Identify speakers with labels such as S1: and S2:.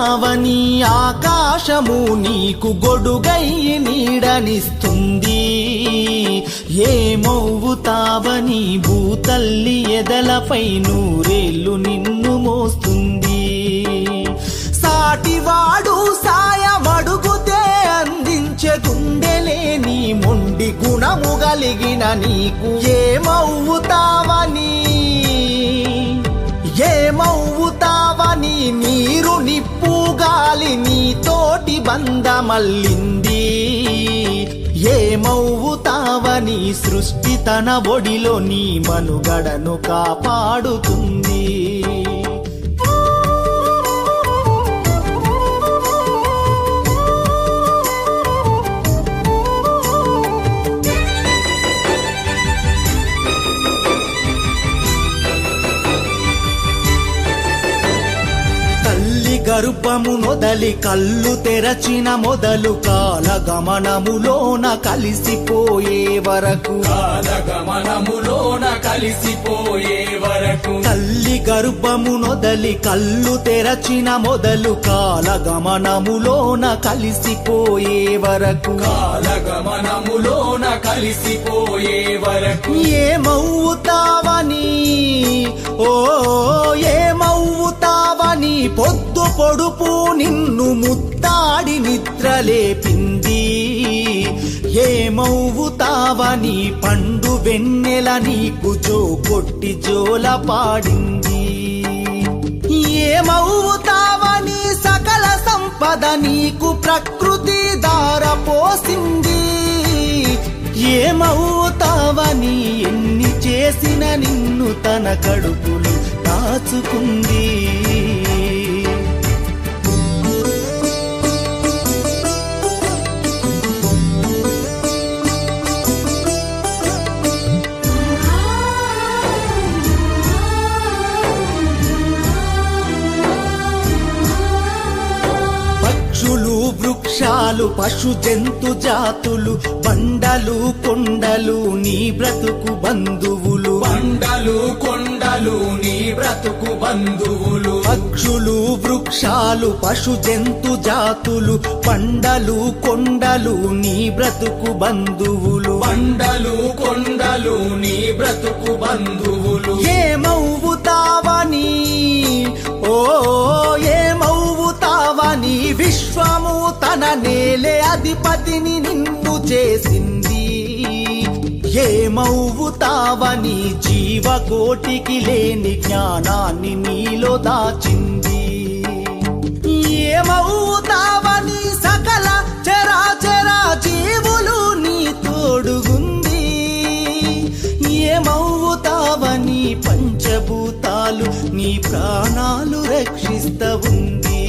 S1: ఏమవుతావని ఆకాశము నీకు గొడుగై నీడనిస్తుంది, ఏమవుతావని భూతల్లి ఎదలపై నూరేళ్లు నిన్ను మోస్తుంది. సాటివాడు సాయమడుగుతే అందించే గుండెలేని మొండి గుణము కలిగిన నీకు ఏమవుతావని నీరు నిప్పు గాలి నీతోటి బంధమల్లింది, ఏమవుతావని సృష్టి తన ఒడిలో నీ మనుగడను కాపాడుతుంది. గర్భము నొదలి కళ్ళు తెరచిన మొదలు కాలగమనములోన కలిసిపోయే వరకు, తల్లి గర్భము నొదలి కళ్ళు తెరచిన మొదలు కాలగమనములోన కలిసిపోయే వరకు, ఏమవుతావని ఏమవుతావని పొద్దు పొడుపు నిన్ను ముత్తాడి నిద్రలేపింది, ఏమవుతావని పండు వెన్నెల నీకు జో కొట్టి జోల పాడింది, ఏమవుతావని సకల సంపద నీకు ప్రకృతి దారపోసింది, ఏమవుతావని ఎన్ని చేసిన నిన్ను తన కడుపులు దాచుకుంది. పక్షులు వృక్షాలు పశు జంతు జాతులు బండలు కొండలు నీ బ్రతుకు బంధువులు, పక్షులు వృక్షాలు పశు జంతు జాతులు బండలు కొండలు నీ బ్రతుకు బంధువులు, ఏమవుతావని ఏమవుతావని విశ్వము తన నేలే అధిపతిని నిన్ను చేసింది, ఏమవుతావని జీవకోటికి లేని జ్ఞానాన్ని నీలో దాచింది, ఏమవుతావని సకల చరాచర జీవులు నీ తోడుగుంది, ఏమవుతావని పంచభూతాలు నీ ప్రాణాలు రక్షిస్తూ ఉంది.